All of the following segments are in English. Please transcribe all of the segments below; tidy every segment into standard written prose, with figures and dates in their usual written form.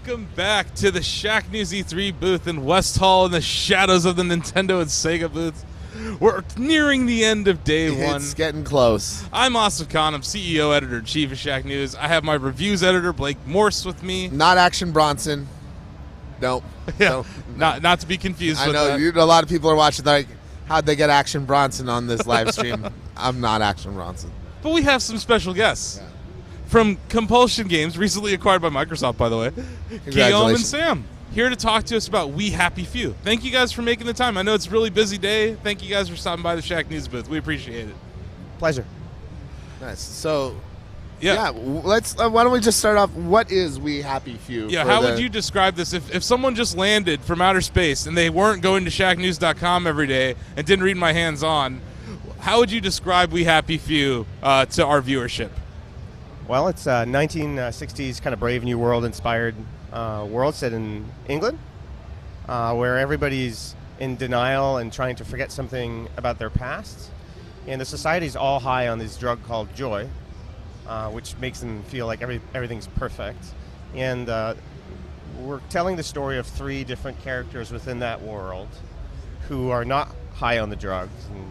Welcome back to the Shack News E3 booth in West Hall in the shadows of the Nintendo and Sega booths. We're nearing the end of day one. It's getting close. I'm Asif Khan. I'm CEO, Editor-in-Chief of Shack News. I have my reviews editor, Blake Morse, with me. Not Action Bronson. Nope. Yeah, not to be confused with that. A lot of people are watching, like, how'd they get Action Bronson on this live stream? I'm not Action Bronson. But we have some special guests. Yeah. From Compulsion Games, recently acquired by Microsoft, by the way. Guillaume and Sam, here to talk to us about We Happy Few. Thank you guys for making the time. I know it's a really busy day. Thank you guys for stopping by the Shack News booth. We appreciate it. Pleasure. Nice. So, yeah, let's. Why don't we just start off? What is We Happy Few? Yeah, how would you describe this? If someone just landed from outer space and they weren't going to shacknews.com every day and didn't read my hands-on, how would you describe We Happy Few to our viewership? Well, it's a 1960s kind of Brave New World inspired world set in England, where everybody's in denial and trying to forget something about their past. And the society's all high on this drug called joy, which makes them feel like everything's perfect. And we're telling the story of three different characters within that world who are not high on the drugs and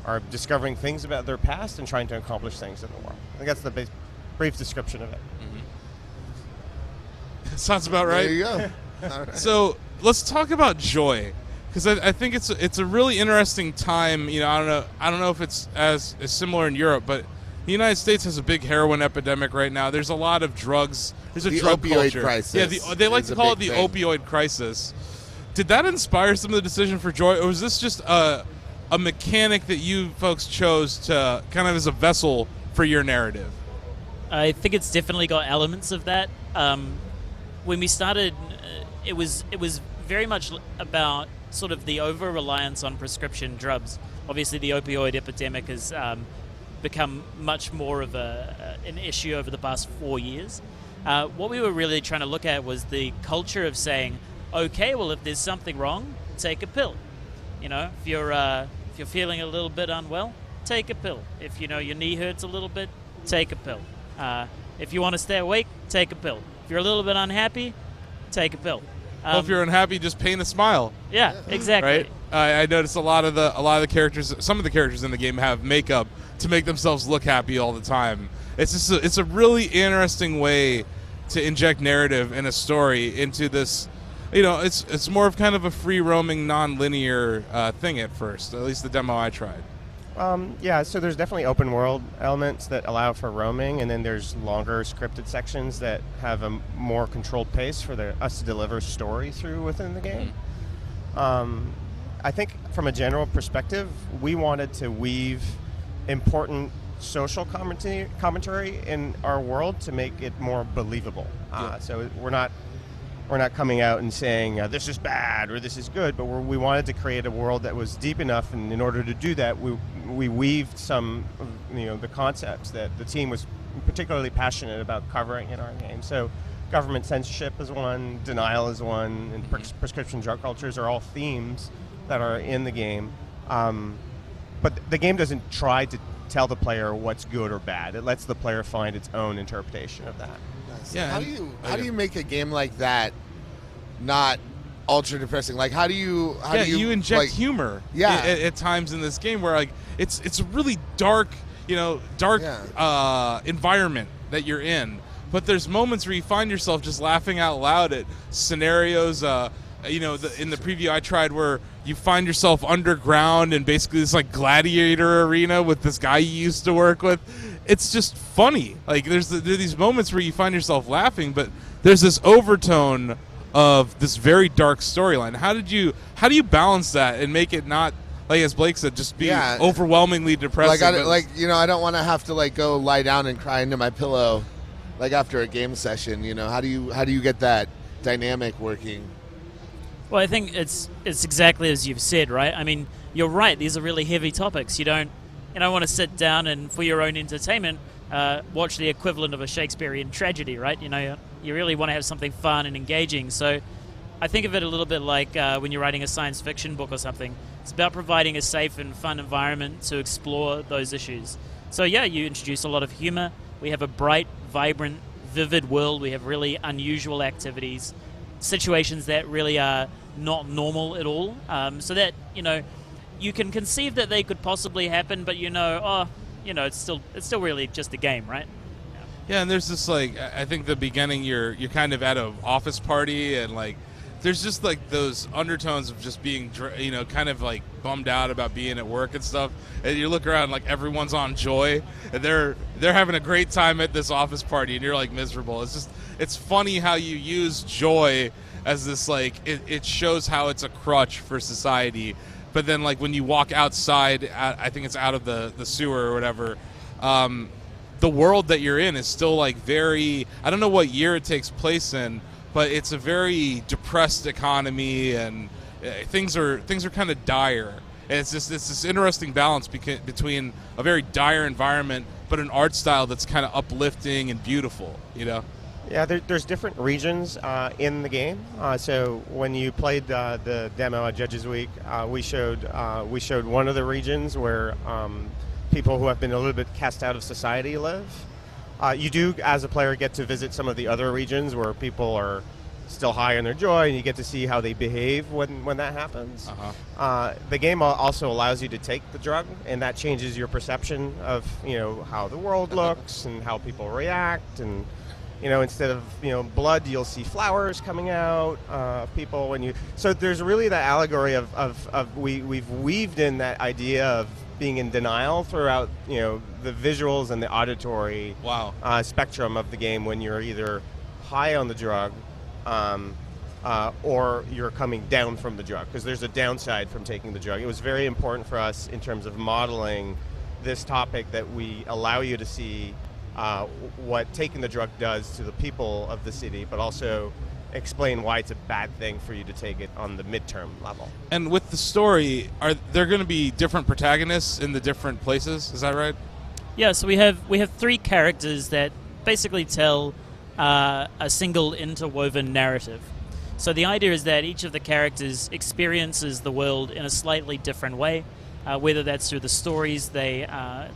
are discovering things about their past and trying to accomplish things in the world. I think that's the brief description of it. Mm-hmm. Sounds about right. There you go. Right. So let's talk about joy, because I think it's a really interesting time. You know, I don't know if it's as similar in Europe, but the United States has a big heroin epidemic right now. There's a lot of drugs. There's a drug opioid culture. Crisis. Yeah, they like to call it the opioid crisis. Did that inspire some of the decision for joy, or was this just a mechanic that you folks chose to kind of as a vessel for your narrative? I think it's definitely got elements of that. When we started, it was very much about sort of the over-reliance on prescription drugs. Obviously, the opioid epidemic has become much more of an issue over the past 4 years. What we were really trying to look at was the culture of saying, okay, well, if there's something wrong, take a pill. You know, if you're feeling a little bit unwell, take a pill. If you know your knee hurts a little bit, take a pill. If you want to stay awake, take a pill. If you're a little bit unhappy, take a pill. Well, if you're unhappy, just paint a smile. Yeah, exactly. Right. I noticed a lot of the characters. Some of the characters in the game have makeup to make themselves look happy all the time. It's just it's a really interesting way to inject narrative in a story into this. You know, it's more of kind of a free roaming, non-linear thing at first. At least the demo I tried. Yeah, so there's definitely open world elements that allow for roaming, and then there's longer scripted sections that have a more controlled pace for us to deliver story through within the game. I think from a general perspective, we wanted to weave important social commentary in our world to make it more believable. So we're not coming out and saying this is bad or this is good, but we wanted to create a world that was deep enough, and in order to do that, we weaved some of, the concepts that the team was particularly passionate about covering in our game. So government censorship is one, denial is one, and prescription drug cultures are all themes that are in the game. But the game doesn't try to tell the player what's good or bad. It lets the player find its own interpretation of that. Yeah. How do you make a game like that not ultra depressing? Like, how do you inject humor? Yeah. At times in this game where like it's a really dark environment that you're in, but there's moments where you find yourself just laughing out loud at scenarios. In the preview I tried where you find yourself underground in basically this like gladiator arena with this guy you used to work with. It's just funny. Like there's these moments where you find yourself laughing, but there's this overtone of this very dark storyline. How do you balance that and make it not, like as Blake said, just be overwhelmingly depressing? I don't want to have to like go lie down and cry into my pillow, like after a game session. How do you get that dynamic working? Well, I think it's exactly as you've said, right? I mean, you're right. These are really heavy topics. You don't want to sit down and for your own entertainment watch the equivalent of a Shakespearean tragedy, right? You really want to have something fun and engaging. So I think of it a little bit like when you're writing a science fiction book or something. It's about providing a safe and fun environment to explore those issues. So yeah, you introduce a lot of humor. We have a bright, vibrant, vivid world. We have really unusual activities. situations that really are not normal at all. So that you can conceive that they could possibly happen, but it's still really just a game, right? Yeah, and there's this I think the beginning you're kind of at an office party, and there's just those undertones of just being kind of bummed out about being at work and stuff. And you look around, everyone's on joy, and they're having a great time at this office party, and you're miserable. It's funny how you use joy as this it shows how it's a crutch for society. But then when you walk outside, I think it's out of the sewer or whatever. The world that you're in is still very, I don't know what year it takes place in, but it's a very depressed economy, and things are kind of dire. And it's this interesting balance between a very dire environment but an art style that's kind of uplifting and beautiful, Yeah, there's different regions in the game. So when you played the demo at Judges Week, we showed one of the regions where people who have been a little bit cast out of society live. You do, as a player, get to visit some of the other regions where people are still high on their joy, and you get to see how they behave when that happens. The game also allows you to take the drug, and that changes your perception of how the world looks and how people react. And instead of blood, you'll see flowers coming out of people. So there's really that allegory of we've weaved in that idea of being in denial throughout the visuals and the auditory spectrum of the game when you're either high on the drug or you're coming down from the drug, because there's a downside from taking the drug. It was very important for us in terms of modeling this topic that we allow you to see what taking the drug does to the people of the city, but also explain why it's a bad thing for you to take it on the midterm level. And with the story, are there going to be different protagonists in the different places? Is that right? Yeah, so we have 3 characters that basically tell a single interwoven narrative. So the idea is that each of the characters experiences the world in a slightly different way, whether that's through the stories they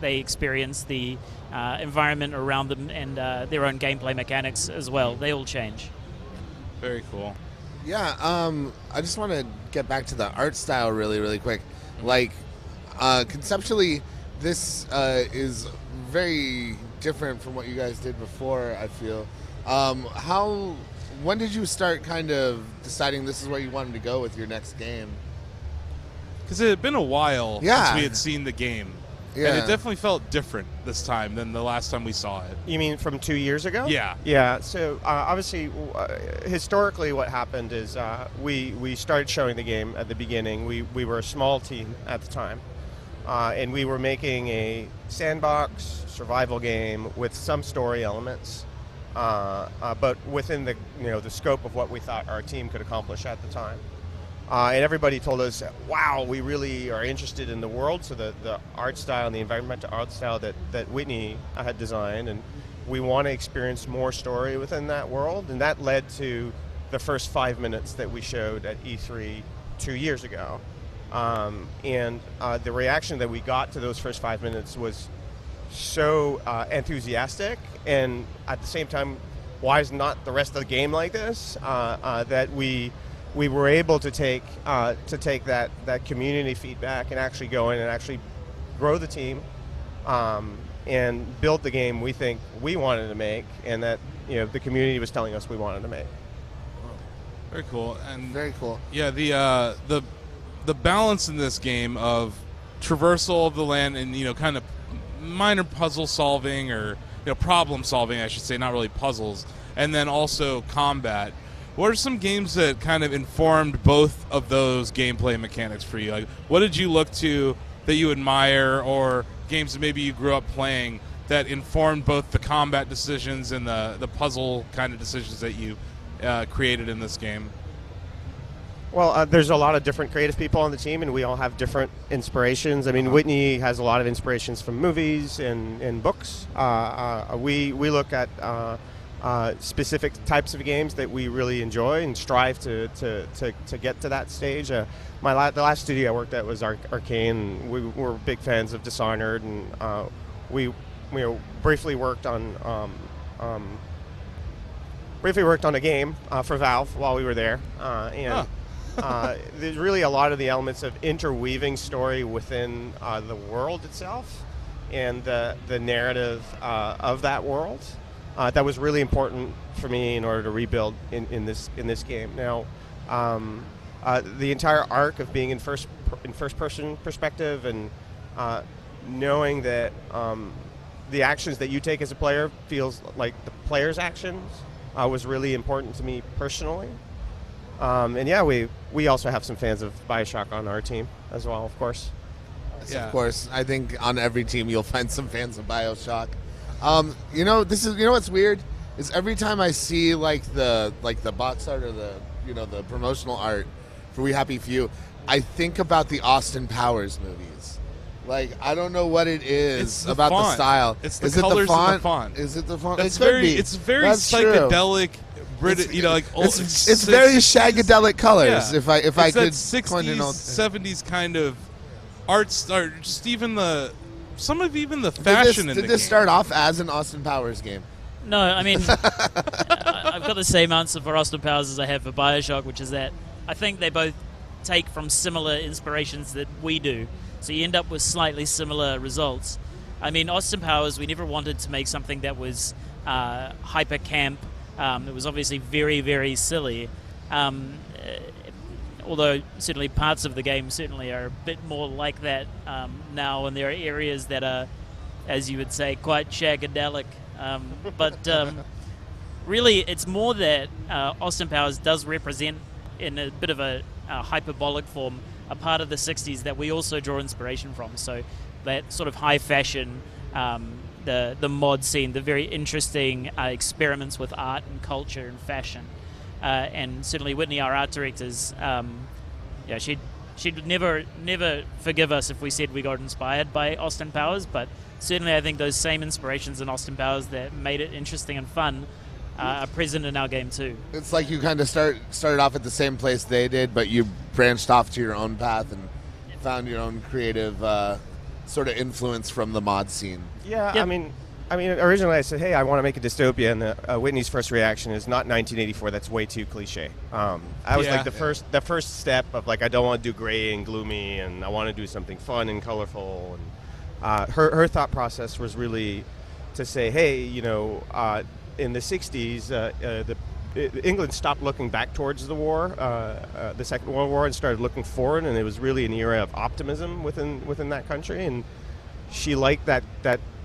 experience, the environment around them, and their own gameplay mechanics as well. They all change. Very cool. Yeah, I just want to get back to the art style really, really quick. Conceptually, this is very different from what you guys did before, I feel. When did you start kind of deciding this is where you wanted to go with your next game? Because it had been a while Yeah. since we had seen the game. Yeah. And it definitely felt different this time than the last time we saw it. You mean from 2 years ago? Yeah. Yeah. So obviously, historically, what happened is we started showing the game at the beginning. We were a small team at the time, and we were making a sandbox survival game with some story elements, but within the scope of what we thought our team could accomplish at the time. And everybody told us, wow, we really are interested in the world, so the art style and the environmental art style that Whitney had designed, and we want to experience more story within that world. And that led to the first 5 minutes that we showed at E3 2 years ago. And the reaction that we got to those first 5 minutes was so enthusiastic, and at the same time, why is not the rest of the game like this? That we were able to take that community feedback and actually go in and actually grow the team and build the game we think we wanted to make, and that the community was telling us we wanted to make. Very cool. And Very cool. yeah, the balance in this game of traversal of the land and kind of minor puzzle solving, or problem solving, I should say, not really puzzles, and then also combat. What are some games that kind of informed both of those gameplay mechanics for you? What did you look to that you admire, or games that maybe you grew up playing that informed both the combat decisions and the puzzle kind of decisions that you created in this game? Well, there's a lot of different creative people on the team, and we all have different inspirations. I mean, Whitney has a lot of inspirations from movies and books. We look at specific types of games that we really enjoy and strive to get to that stage. The last studio I worked at was Arcane. We were big fans of Dishonored, and we briefly worked on briefly worked on a game for Valve while we were there, and there's really a lot of the elements of interweaving story within the world itself and the narrative of that world. That was really important for me in order to rebuild in this game. Now, the entire arc of being in first person perspective and knowing that the actions that you take as a player feels like the player's actions was really important to me personally. And yeah, we also have some fans of BioShock on our team as well, of course. Yes, of course. I think on every team you'll find some fans of BioShock. What's weird is every time I see like the box art or the promotional art for We Happy Few, I think about the Austin Powers movies. Like, I don't know what it is about the style. It's the colors in the font. Is it the font? It's very psychedelic. British, it's very shagadelic colors. Yeah. If I could 60s, coin an old 70s kind of art style, just even the fashion Did this start off as an Austin Powers game? No, I mean, I've got the same answer for Austin Powers as I have for BioShock, which is that I think they both take from similar inspirations that we do. So you end up with slightly similar results. I mean, Austin Powers, we never wanted to make something that was hyper camp. It was obviously very, very silly. Although certainly parts of the game certainly are a bit more like that now, and there are areas that are, as you would say, quite shagadelic. But really, it's more that Austin Powers does represent, in a bit of a hyperbolic form, a part of the 60s that we also draw inspiration from. So that sort of high fashion, the mod scene, the very interesting experiments with art and culture and fashion. And certainly Whitney, our art directors, she'd never forgive us if we said we got inspired by Austin Powers, but certainly I think those same inspirations in Austin Powers that made it interesting and fun are present in our game too. It's like you kind of started off at the same place they did, but you branched off to your own path and found your own creative sort of influence from the mod scene. Yeah, Yep. I mean, originally I said, hey, I want to make a dystopia, and Whitney's first reaction is not 1984. That's way too cliche. I was like the first step of like, I don't want to do gray and gloomy, and I want to do something fun and colorful. And her thought process was really to say, hey, in the 60s, England stopped looking back towards the war, the Second World War, and started looking forward, and it was really an era of optimism within that country. And she liked that,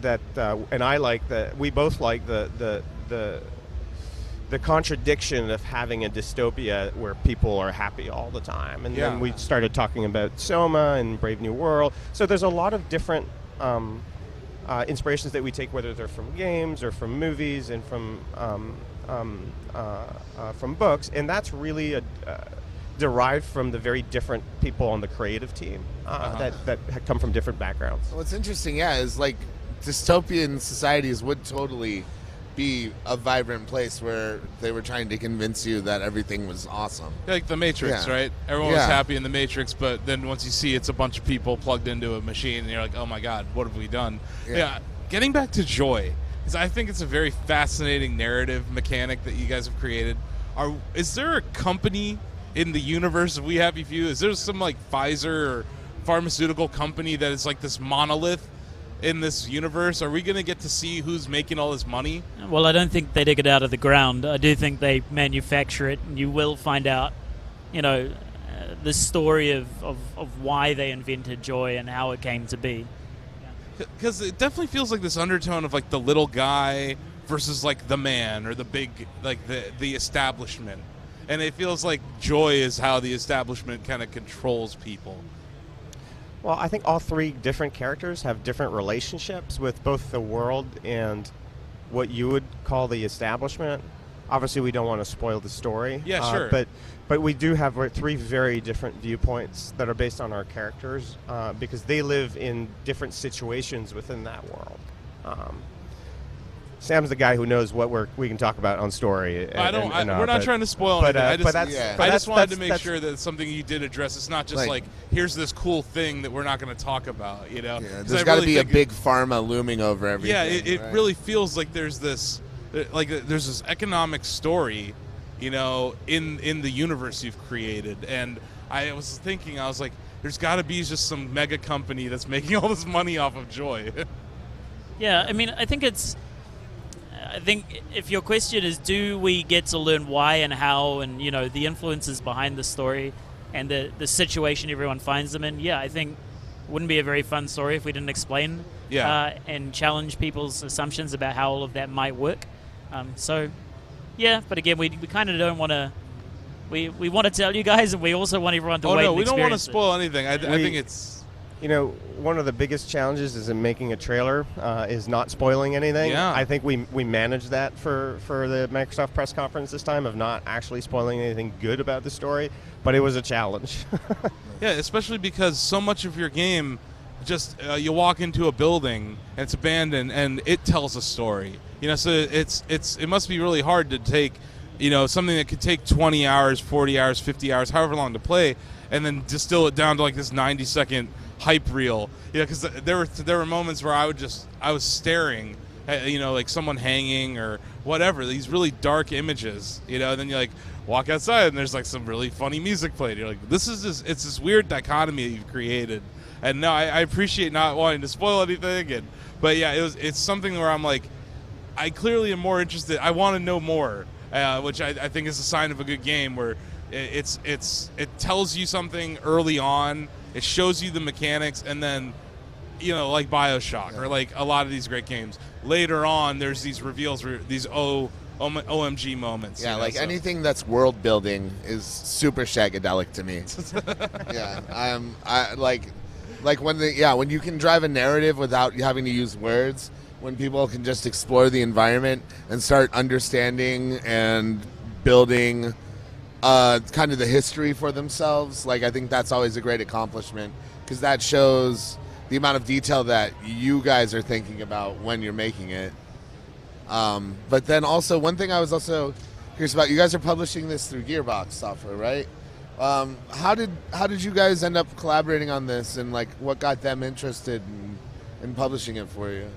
and I like that. We both like the contradiction of having a dystopia where people are happy all the time. And then we started talking about Soma and Brave New World. So there's a lot of different inspirations that we take, whether they're from games or from movies and from books, and that's really derived from the very different people on the creative team that come from different backgrounds. What's interesting, is like dystopian societies would totally be a vibrant place where they were trying to convince you that everything was awesome. Like the Matrix, right? Everyone was happy in the Matrix, but then once you see it's a bunch of people plugged into a machine, and you're like, oh my god, what have we done? Yeah. Getting back to Joy, because I think it's a very fascinating narrative mechanic that you guys have created. Is there a company in the universe of We Happy Few? Is there some like Pfizer or pharmaceutical company that is like this monolith in this universe? Are we going to get to see who's making all this money? Well, I don't think they dig it out of the ground. I do think they manufacture it, and you will find out, the story of why they invented Joy and how it came to be. Because it definitely feels like this undertone of like the little guy versus like the man or the big, like the establishment. And it feels like Joy is how the establishment kind of controls people. Well, I think all three different characters have different relationships with both the world and what you would call the establishment. Obviously, we don't want to spoil the story. Yeah, sure. But we do have three very different viewpoints that are based on our characters because they live in different situations within that world. Sam's the guy who knows what we can talk about on story. We're not trying to spoil anything. I just wanted to make sure that it's something you did address. It's not just like here's this cool thing that we're not going to talk about. There's got to be a big pharma looming over everything. Yeah, it really feels like there's this there's this economic story, you know, in the universe you've created. And I was thinking, I was like, there's got to be just some mega company that's making all this money off of Joy. Yeah, I mean, I think if your question is, do we get to learn why and how, and you know, the influences behind the story and the situation everyone finds them in, yeah, I think it wouldn't be a very fun story if we didn't explain and challenge people's assumptions about how all of that might work. So, yeah, but again, we kind of don't want to. We want to tell you guys, and we also want everyone to wait. Oh no, and we don't want to experience it. spoil anything. I think it's. You know, one of the biggest challenges is in making a trailer is not spoiling anything. Yeah. I think we managed that for the Microsoft press conference this time, of not actually spoiling anything good about the story, but it was a challenge. Yeah, especially because so much of your game, just you walk into a building and it's abandoned and it tells a story. You know, so it must be really hard to take, you know, something that could take 20 hours, 40 hours, 50 hours, however long to play, and then distill it down to like this 90-second hype reel. You know, because there were moments where I was staring at, you know, like someone hanging or whatever, these really dark images, you know, and then you like walk outside and there's like some really funny music played. You're like, it's this weird dichotomy that you've created. And no, I appreciate not wanting to spoil anything, but yeah, it's something where I'm like, I clearly am more interested. I want to know more, which I think is a sign of a good game, where it tells you something early on, it shows you the mechanics, and then, you know, like BioShock or like a lot of these great games, later on there's these reveals, these OMG moments. Yeah, you know, like so. Anything that's world building is super shagadelic to me. Yeah, I like when you can drive a narrative without having to use words, when people can just explore the environment and start understanding and building kind of the history for themselves. Like, I think that's always a great accomplishment, because that shows the amount of detail that you guys are thinking about when you're making it. But then also, one thing I was also curious about, you guys are publishing this through Gearbox software, right? How did you guys end up collaborating on this, and like what got them interested in publishing it for you?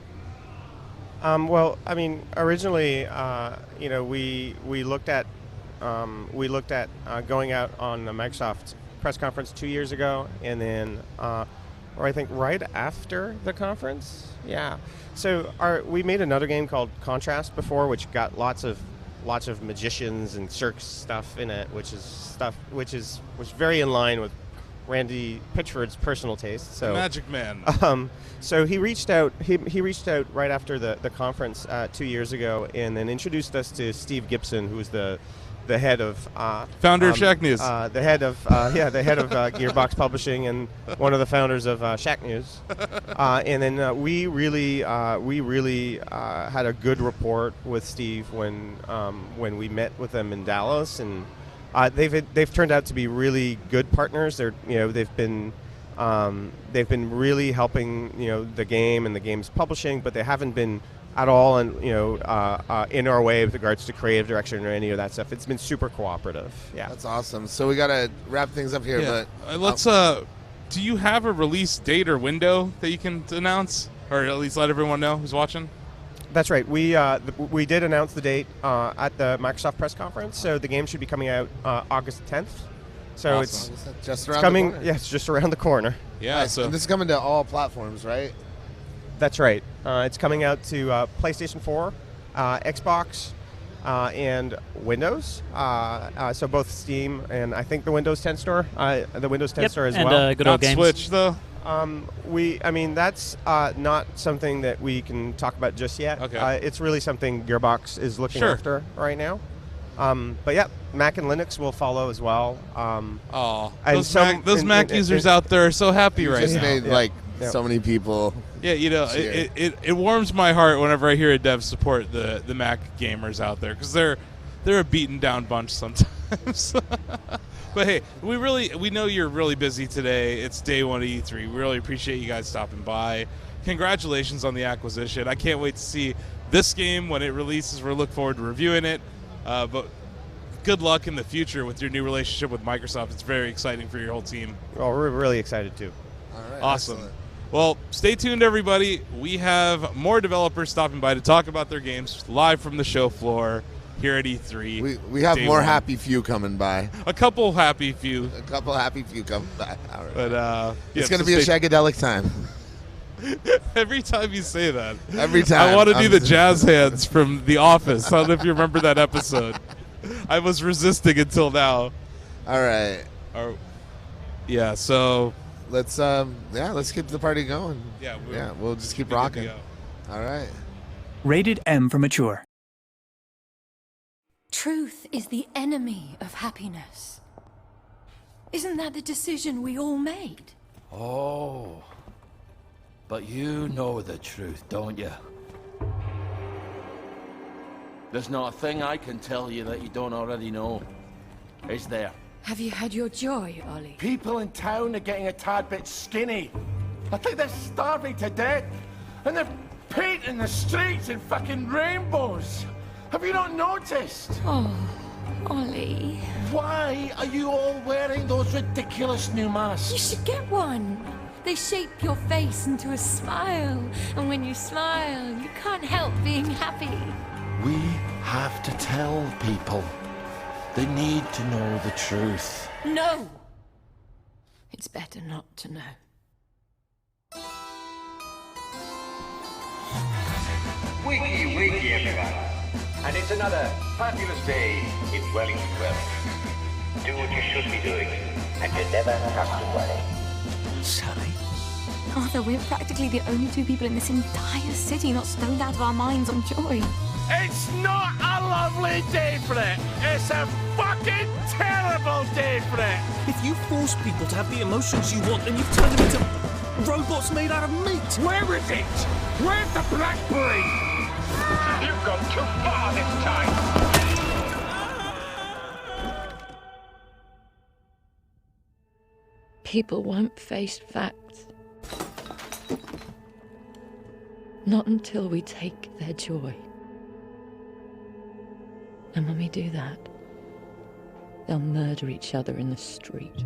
Well, I mean, originally, you know, we looked at going out on the Microsoft press conference 2 years ago, and then, or I think right after the conference. Yeah. So we made another game called Contrast before, which got lots of magicians and circus stuff in it, which was very in line with Randy Pitchford's personal taste. So Magic Man. So he reached out. He reached out right after the conference 2 years ago, and then introduced us to Steve Gibson, who's the head of founder of Shack News. The head of Gearbox Publishing, and one of the founders of Shack News. And then we really had a good rapport with Steve when we met with them in Dallas, and they've turned out to be really good partners. They've been really helping the game and the game's publishing, but they haven't been at all in our way with regards to creative direction or any of that stuff. It's been super cooperative. Yeah, That's awesome. So we gotta wrap things up here, but let's. Do you have a release date or window that you can announce, or at least let everyone know who's watching? That's right. We did announce the date at the Microsoft press conference. So the game should be coming out August 10th. So Awesome. it's just around it's coming. the corner. Yeah, it's just around the corner. Yeah. Nice. So And this is coming to all platforms, right? That's right. It's coming out to PlayStation 4, Xbox, and Windows. So both Steam and I think the Windows 10 store, the Windows 10 store as and, well. good not old games. Switch though. That's not something that we can talk about just yet. Okay. It's really something Gearbox is looking Sure. after right now. But yeah, Mac and Linux will follow as well. And Those Mac users out there are so happy You right just now. made Yeah. so many people. Yeah, cheer. it warms my heart whenever I hear a dev support the Mac gamers out there, because they're a beaten down bunch sometimes. But hey, we know you're really busy today. It's day one of E3. We really appreciate you guys stopping by. Congratulations on the acquisition. I can't wait to see this game when it releases. We look forward to reviewing it. But good luck in the future with your new relationship with Microsoft. It's very exciting for your whole team. Well, we're really excited too. All right, Awesome. excellent. Well, stay tuned, everybody. We have more developers stopping by to talk about their games live from the show floor here at E3. We have Day more one. happy few coming by. A couple happy few. A couple happy few coming by. All right. But It's going to be a shagadelic time. Every time you say that. Every time. I want to do the jazz hands from The Office. I don't know if you remember that episode. I was resisting until now. All right. Yeah, so Let's keep the party going. yeah, We'll just keep be good to rocking. go. All right. Rated M for mature. Truth is the enemy of happiness. Isn't that the decision we all made? Oh. But you know the truth, don't you? There's not a thing I can tell you that you don't already know. Is there? Have you had your joy, Ollie? People in town are getting a tad bit skinny. I think they're starving to death. And they're painting the streets in fucking rainbows. Have you not noticed? Oh, Ollie. Why are you all wearing those ridiculous new You masks? should get one. They shape your face into a smile. And when you smile, you can't help being happy. We have to tell people. They need to know the truth. No! It's better not to know. Wakey, everyone. And it's another fabulous day in Wellington. Do what you should be doing, and you never have to worry. Sally? Arthur, we're practically the only two people in this entire city not stoned out of our minds on joy. It's not a lovely day for it. It's a fucking terrible day for it. If you force people to have the emotions you want, then you've turned them into robots made out of meat. Where is it? Where's the blackberry? You've gone too far this time. People won't face facts. Not until we take their joy. And when we do that, they'll murder each other in the street.